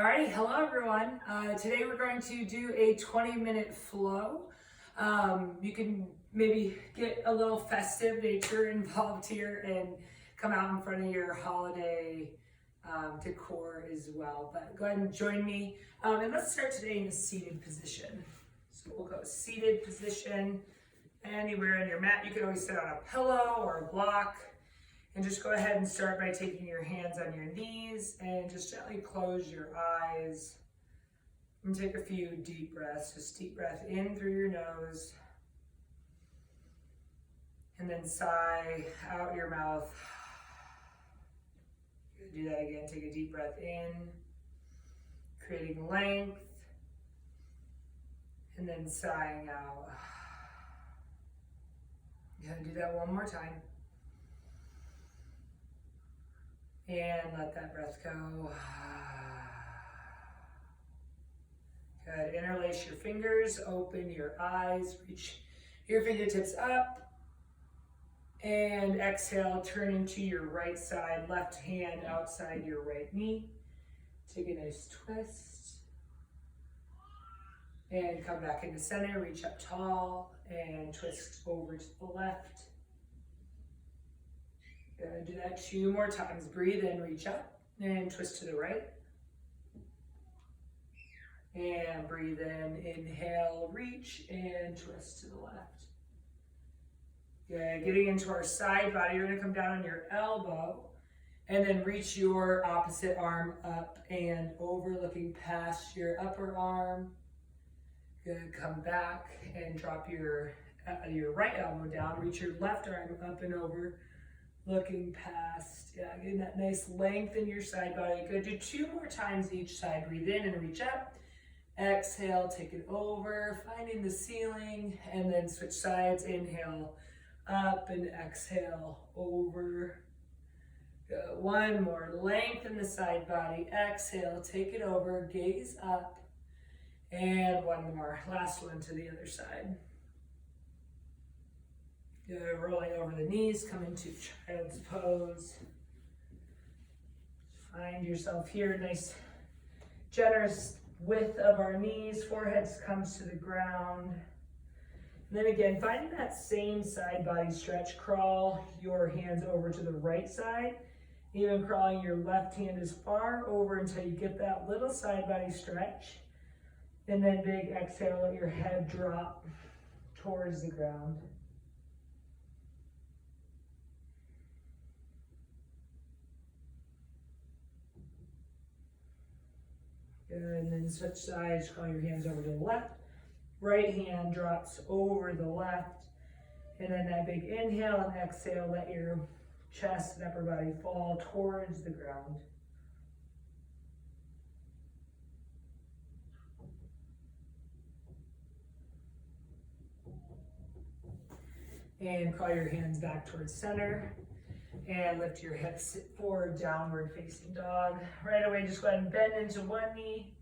Alrighty, hello everyone. Today we're going to do a 20-minute flow. You can maybe get a little festive nature involved here and come out in front of your holiday decor as well. But go ahead and join me. And let's start today in a seated position. So we'll go seated position anywhere on your mat. You can always sit on a pillow or a block. And just go ahead and start by taking your hands on your knees and just gently close your eyes and take a few deep breaths. Just deep breath in through your nose and then sigh out your mouth. Do that again. Take a deep breath in, creating length, and then sighing out. You gotta do that one more time. And let that breath go. Good. Interlace your fingers, open your eyes, reach your fingertips up. And exhale, turn into your right side, left hand outside your right knee. Take a nice twist. And come back into center, reach up tall, and twist over to the left. Good. Do that 2 more times. Breathe in, reach up, and twist to the right. And breathe in, inhale, reach, and twist to the left. Good. Getting into our side body, you're going to come down on your elbow, and then reach your opposite arm up and over, looking past your upper arm. Good. Come back and drop your right elbow down. Reach your left arm up and over, looking past, getting that nice length in your side body. Good. Do 2 more times each side. Breathe in and reach up. Exhale, take it over, finding the ceiling, and then switch sides. Inhale, up, and exhale, over. Good. 1 more. Lengthen the side body. Exhale, take it over, gaze up. And 1 more. Last one to the other side. Good. Rolling over the knees, come into child's pose. Find yourself here, nice generous width of our knees, forehead comes to the ground. And then again, finding that same side body stretch, crawl your hands over to the right side, even crawling your left hand as far over until you get that little side body stretch. And then big exhale, let your head drop towards the ground. Good, and then switch sides, call your hands over to the left. Right hand drops over the left. And then that big inhale and exhale, let your chest and upper body fall towards the ground. And call your hands back towards center. And lift your hips forward, downward facing dog. Right away, just go ahead and bend into one knee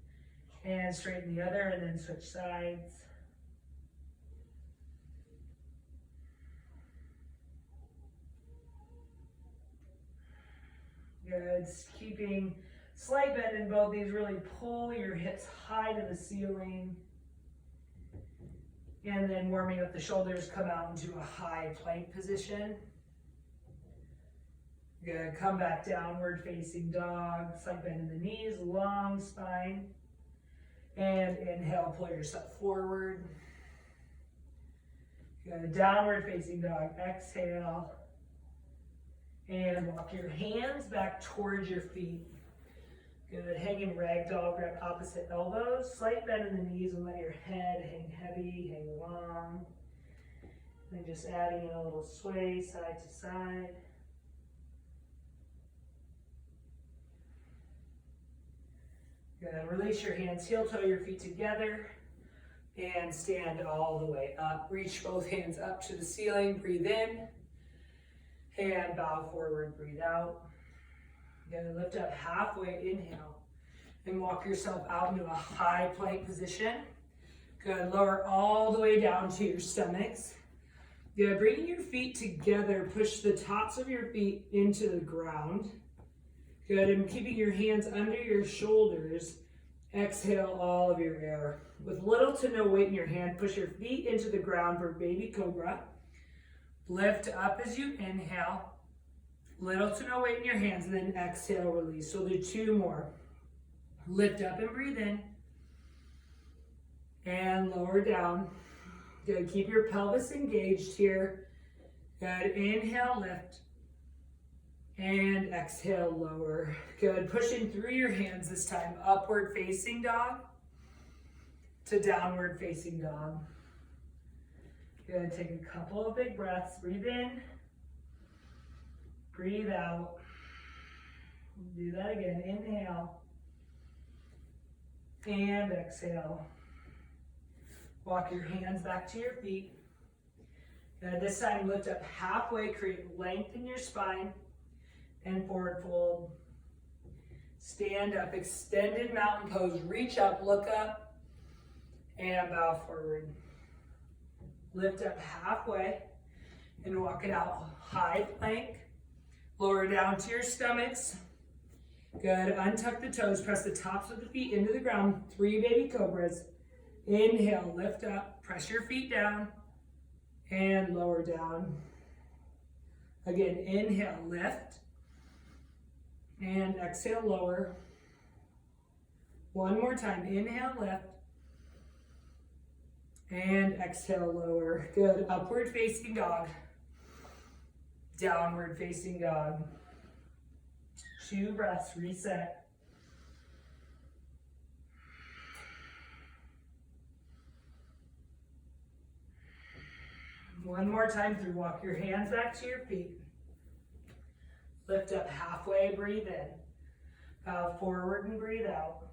and straighten the other, and then switch sides. Good. Keeping slight bend in both these. Really pull your hips high to the ceiling. And then warming up the shoulders, come out into a high plank position. Good. Come back downward facing dog. Slight bend in the knees, long spine. And inhale, pull yourself forward. Good. Downward facing dog. Exhale. And walk your hands back towards your feet. Good. Hanging ragdoll, grab opposite elbows. Slight bend in the knees and let your head hang heavy, hang long. And then just adding in a little sway side to side. Good. Release your hands, heel toe your feet together, and stand all the way up. Reach both hands up to the ceiling. Breathe in, and bow forward. Breathe out. Good. Lift up halfway. Inhale, and walk yourself out into a high plank position. Good. Lower all the way down to your stomachs. Good. Bringing your feet together, push the tops of your feet into the ground. Good, and keeping your hands under your shoulders, Exhale all of your air. With little to no weight in your hand, push your feet into the ground for baby cobra. Lift up as you inhale. Little to no weight in your hands, and then exhale, release. So do 2 more. Lift up and breathe in. And lower down. Good. Keep your pelvis engaged here. Good. Inhale, lift. And exhale, lower. Good. Pushing through your hands this time. Upward facing dog to downward facing dog. Good. Take a couple of big breaths. Breathe in. Breathe out. Do that again. Inhale. And exhale. Walk your hands back to your feet. Good. This time, lift up halfway. Create length in your spine. And forward fold. Stand up, extended mountain pose. Reach up, look up, and bow forward. Lift up halfway and walk it out. High plank. Lower down to your stomachs. Good. Untuck the toes. Press the tops of the feet into the ground. 3 baby cobras. Inhale, lift up. Press your feet down and lower down. Again, inhale, lift. And exhale, lower. 1 more time. Inhale, lift. And exhale, lower. Good. Upward facing dog. Downward facing dog. 2 breaths. Reset. One more time through. Walk your hands back to your feet. Lift up halfway, breathe in. Bow forward and breathe out.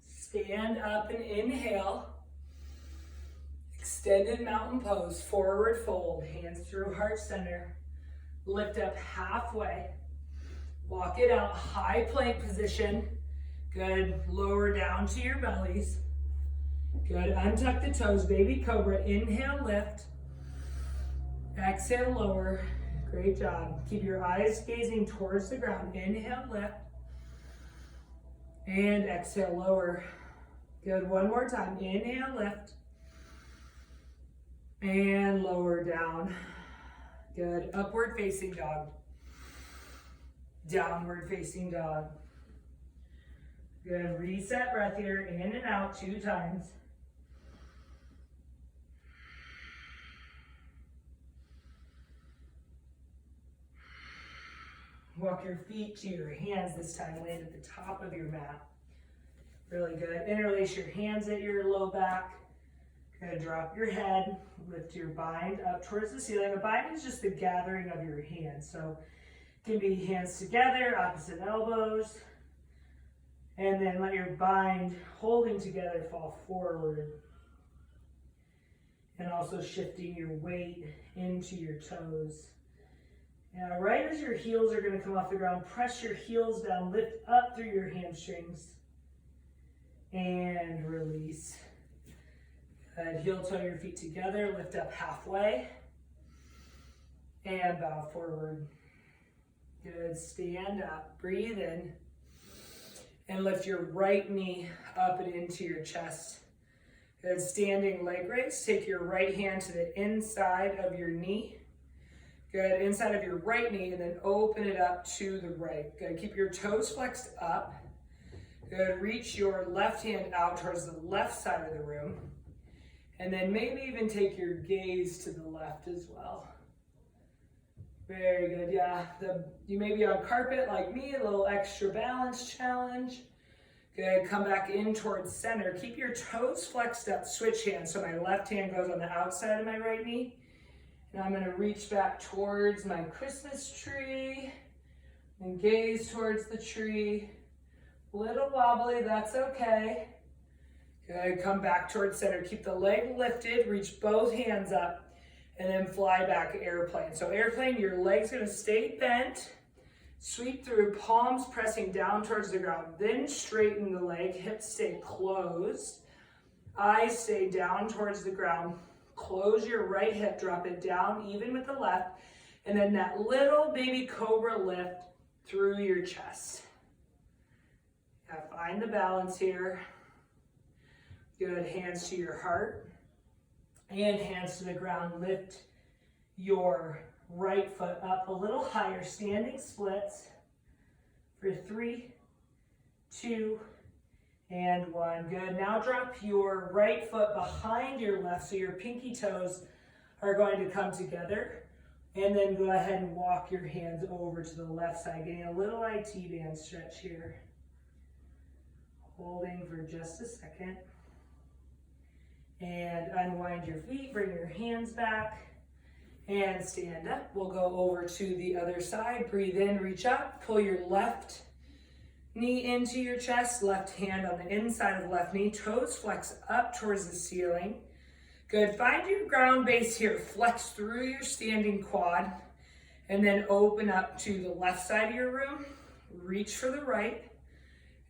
Stand up and inhale. Extended mountain pose, forward fold, hands through heart center. Lift up halfway. Walk it out, high plank position. Good, lower down to your bellies. Good, untuck the toes, baby cobra. Inhale, lift. Exhale, lower. Great job. Keep your eyes gazing towards the ground. Inhale, lift. And exhale, lower. Good. 1 more time. Inhale, lift. And lower down. Good. Upward facing dog. Downward facing dog. Good. Reset breath here. In and out 2 times. Walk your feet to your hands this time. Land at the top of your mat. Really good. Interlace your hands at your low back. Good. Drop your head. Lift your bind up towards the ceiling. A bind is just the gathering of your hands. So it can be hands together, opposite elbows. And then let your bind holding together fall forward. And also shifting your weight into your toes. Now, right as your heels are going to come off the ground, press your heels down, lift up through your hamstrings, and release. Good. Heel toe your feet together, lift up halfway, and bow forward. Good. Stand up, breathe in, and lift your right knee up and into your chest. Good. Standing leg raise, take your right hand to the inside of your knee. Good, inside of your right knee, and then open it up to the right. Good, keep your toes flexed up. Good, reach your left hand out towards the left side of the room. And then maybe even take your gaze to the left as well. Very good, yeah. You may be on carpet like me, a little extra balance challenge. Good, come back in towards center. Keep your toes flexed up, switch hands. So my left hand goes on the outside of my right knee. And I'm going to reach back towards my Christmas tree and gaze towards the tree. A little wobbly, that's okay. Good, come back towards center. Keep the leg lifted, reach both hands up, and then fly back airplane. So airplane, your leg's going to stay bent. Sweep through, palms pressing down towards the ground. Then straighten the leg, hips stay closed. Eyes stay down towards the ground. Close your right hip, drop it down even with the left, and then that little baby cobra lift through your chest. Find the balance here. Good, hands to your heart and hands to the ground. Lift your right foot up a little higher, standing splits for 3, 2, and 1. Good. Now drop your right foot behind your left, so your pinky toes are going to come together. And then go ahead and walk your hands over to the left side, getting a little IT band stretch here. Holding for just a second. And unwind your feet, bring your hands back, and stand up. We'll go over to the other side. Breathe in, reach up, pull your left knee into your chest, left hand on the inside of the left knee, toes flex up towards the ceiling. Good, find your ground base here, flex through your standing quad, and then open up to the left side of your room, reach for the right,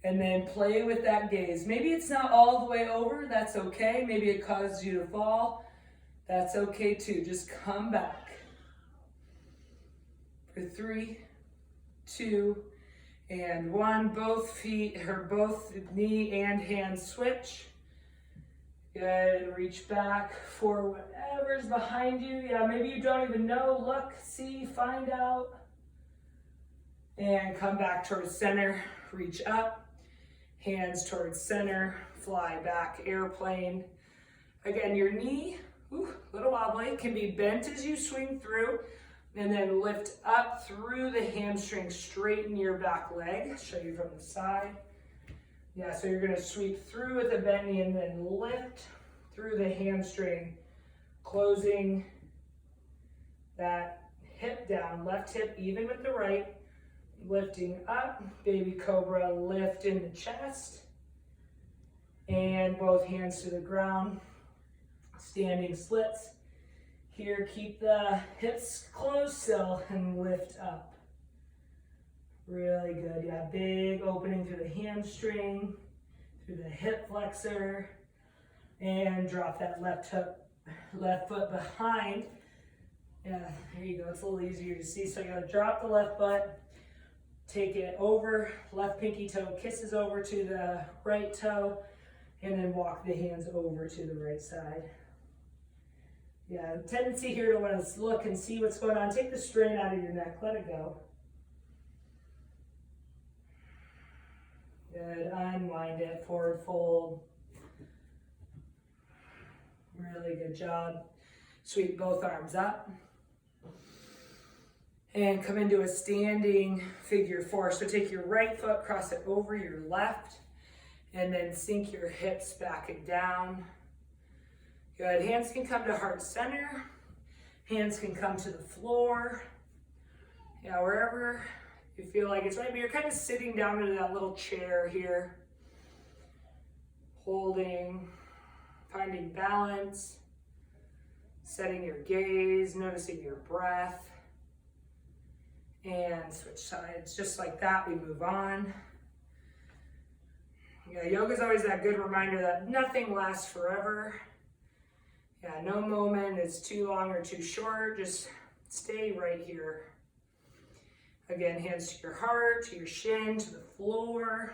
and then play with that gaze. Maybe it's not all the way over, that's okay. Maybe it caused you to fall, that's okay too. Just come back. For 3, 2, and 1. Both feet, or both knee and hand switch. Good, and reach back for whatever's behind you. Yeah, maybe you don't even know. Look, see, find out. And come back towards center, reach up. Hands towards center, fly back, airplane. Again, your knee, a little wobbly, can be bent as you swing through, and then lift up through the hamstring, straighten your back leg. Show you from the side. Yeah, so you're gonna sweep through with a bent knee and then lift through the hamstring, closing that hip down, left hip even with the right. Lifting up, baby cobra, lift in the chest, and both hands to the ground, standing splits. Here, keep the hips closed still and lift up. Really good, yeah, big opening through the hamstring, through the hip flexor, and drop that left foot behind. Yeah, there you go, it's a little easier to see. So you're gonna drop the left foot, take it over, left pinky toe kisses over to the right toe, and then walk the hands over to the right side. Yeah, tendency here to want to look and see what's going on. Take the strain out of your neck, let it go. Good, unwind it, forward fold. Really good job. Sweep both arms up. And come into a standing figure 4. So take your right foot, cross it over your left, and then sink your hips back and down. Good, hands can come to heart center. Hands can come to the floor. Yeah, wherever you feel like it's right, but you're kind of sitting down into that little chair here. Holding, finding balance, setting your gaze, noticing your breath. And switch sides, just like that, we move on. Yeah, yoga is always that good reminder that nothing lasts forever. Yeah, no moment is too long or too short, just stay right here. Again, hands to your heart, to your shin, to the floor,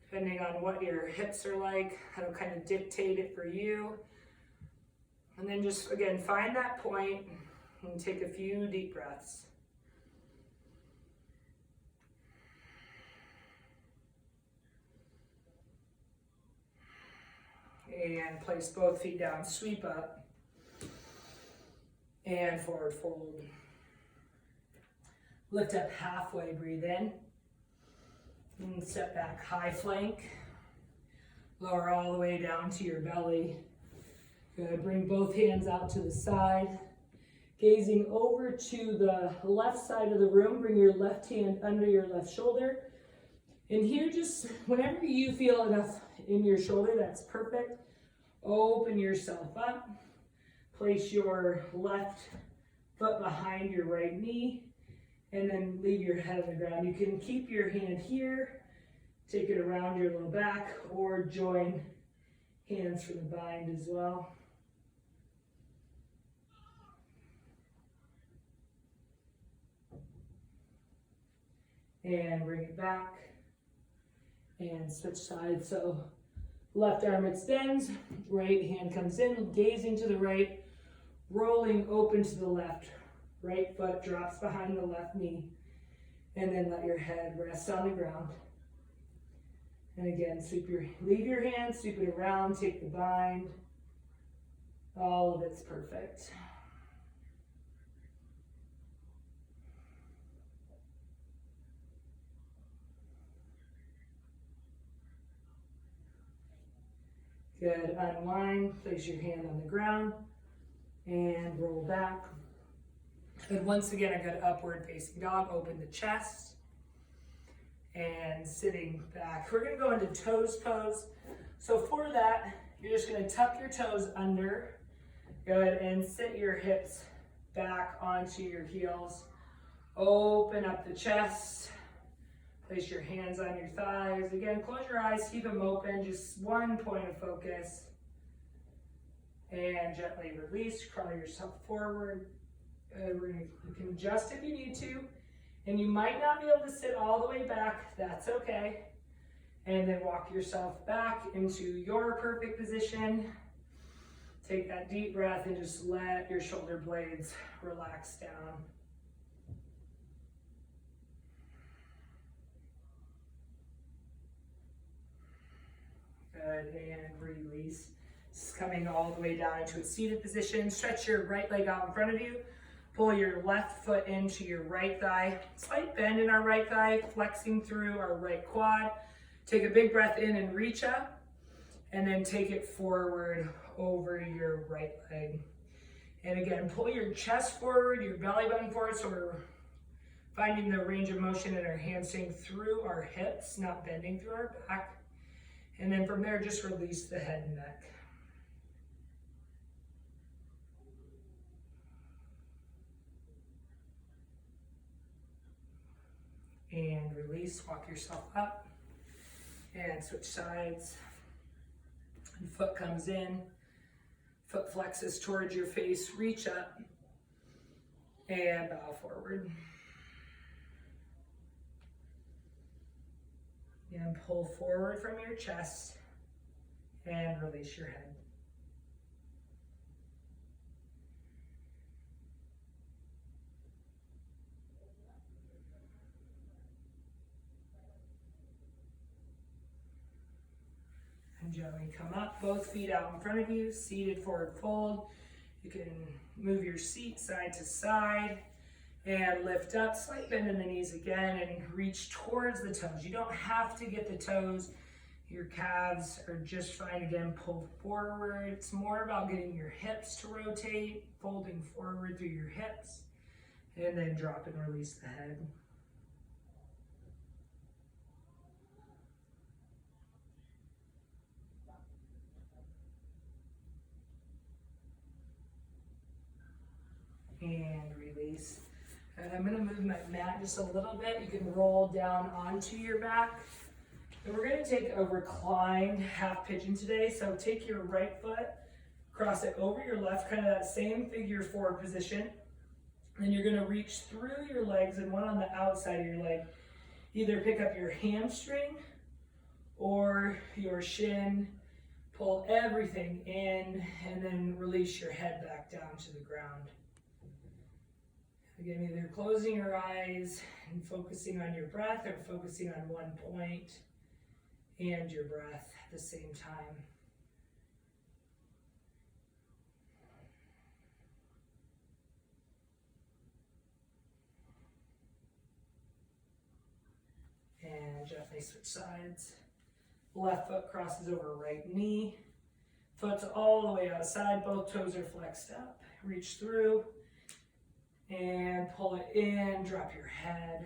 depending on what your hips are like, that'll kind of dictate it for you. And then just, again, find that point and take a few deep breaths. And place both feet down, sweep up, and forward fold. Lift up halfway, breathe in, and step back, high plank. Lower all the way down to your belly. Good, bring both hands out to the side. Gazing over to the left side of the room, bring your left hand under your left shoulder. And here, just whenever you feel enough in your shoulder, that's perfect. Open yourself up. Place your left foot behind your right knee, and then leave your head on the ground. You can keep your hand here, take it around your low back, or join hands for the bind as well. And bring it back and switch sides. So Left arm extends, right hand comes in, gazing to the right, rolling open to the left. Right foot drops behind the left knee. And then let your head rest on the ground. And again, leave your hand, sweep it around, take the bind. All of it's perfect. Good, unwind, place your hand on the ground, and roll back. Good, once again, a good upward facing dog, open the chest, and sitting back. We're gonna go into toes pose. So for that, you're just gonna tuck your toes under, good, and sit your hips back onto your heels. Open up the chest. Place your hands on your thighs. Again, close your eyes, keep them open, just one point of focus. And gently release, crawl yourself forward. You can adjust if you need to. And you might not be able to sit all the way back, that's okay. And then walk yourself back into your perfect position. Take that deep breath and just let your shoulder blades relax down. Good, and release. Just coming all the way down into a seated position. Stretch your right leg out in front of you. Pull your left foot into your right thigh. Slight bend in our right thigh, flexing through our right quad. Take a big breath in and reach up. And then take it forward over your right leg. And again, pull your chest forward, your belly button forward, so we're finding the range of motion in our hamstring through our hips, not bending through our back. And then from there, just release the head and neck. And release, walk yourself up. And switch sides. And foot comes in. Foot flexes towards your face, reach up. And bow forward. And pull forward from your chest and release your head. And gently come up, both feet out in front of you, seated forward fold. You can move your seat side to side. And lift up, slight bend in the knees again, and reach towards the toes. You don't have to get the toes. Your calves are just fine. Again, pull forward. It's more about getting your hips to rotate, folding forward through your hips, and then drop and release the head. And release. And I'm gonna move my mat just a little bit. You can roll down onto your back. And we're gonna take a reclined half pigeon today. So take your right foot, cross it over your left, kind of that same figure four position. Then you're gonna reach through your legs and one on the outside of your leg. Either pick up your hamstring or your shin, pull everything in, and then release your head back down to the ground. Again, either closing your eyes and focusing on your breath or focusing on one point and your breath at the same time. And gently switch sides. Left foot crosses over right knee. Foot's all the way outside, both toes are flexed up. Reach through. And pull it in, drop your head.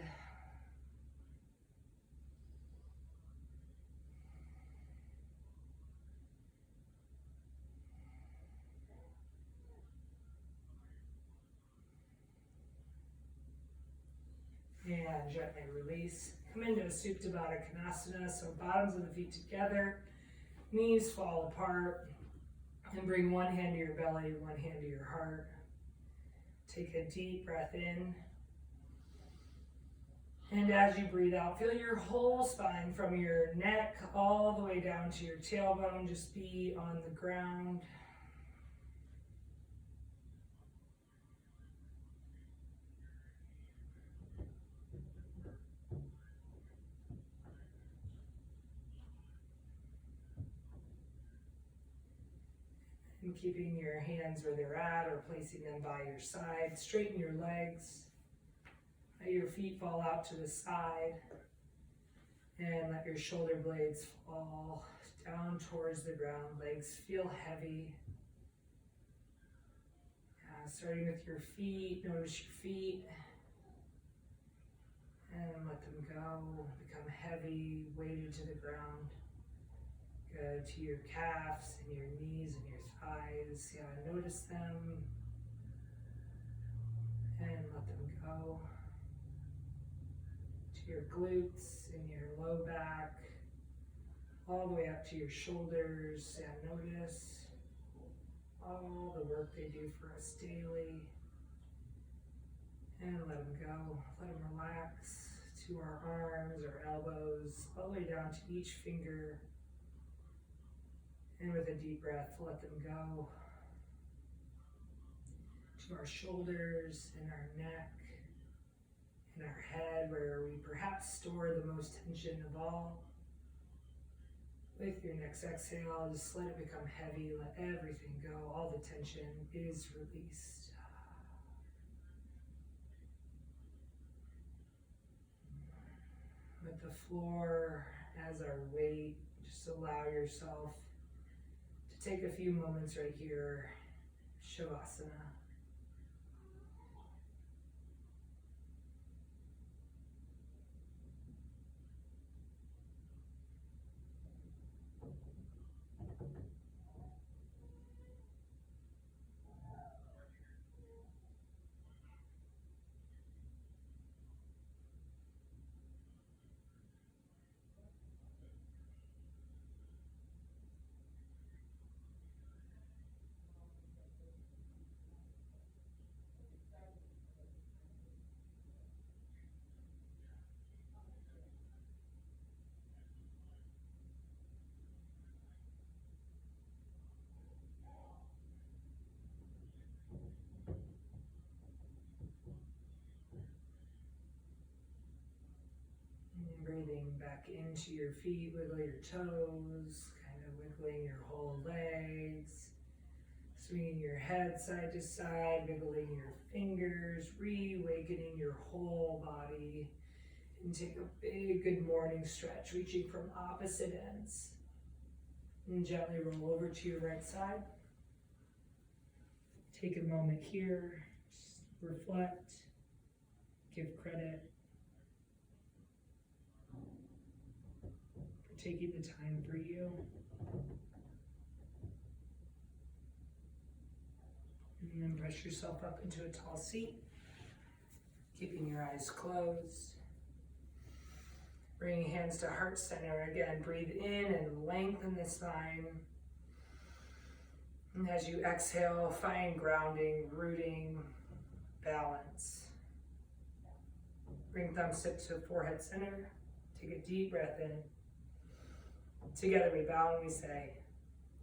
And gently release. Come into a Supta Baddha Konasana, so bottoms of the feet together, knees fall apart, and bring one hand to your belly, one hand to your heart. Take a deep breath in And as you breathe out, feel your whole spine from your neck all the way down to your tailbone just be on the ground. And keeping your hands where they're at or placing them by your side. Straighten your legs. Let your feet fall out to the side. And let your shoulder blades fall down towards the ground. Legs feel heavy. Starting with your feet, notice your feet. And let them go. Become heavy, weighted to the ground. Good, to your calves and your knees and your thighs. Notice them and let them go. To your glutes and your low back, all the way up to your shoulders. Notice all the work they do for us daily. And let them go. Let them relax to our arms, our elbows, all the way down to each finger. And with a deep breath, let them go to our shoulders and our neck and our head, where we perhaps store the most tension of all. With your next exhale, just let it become heavy, let everything go. All the tension is released. With the floor as our weight, just allow yourself to take a few moments right here, Shavasana. Breathing back into your feet, wiggle your toes, kind of wiggling your whole legs, swinging your head side to side, wiggling your fingers, re-awakening your whole body, and take a big good morning stretch, reaching from opposite ends. And gently roll over to your right side. Take a moment here, reflect, give credit for taking the time for you. And then brush yourself up into a tall seat, keeping your eyes closed. Bringing hands to heart center. Again, breathe in and lengthen the spine. And as you exhale, find grounding, rooting, balance. Bring thumbs tip to forehead center. Take a deep breath in. Together we bow and we say,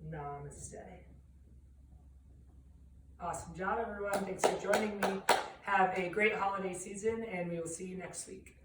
Namaste. Awesome job, everyone. Thanks for joining me. Have a great holiday season, and we will see you next week.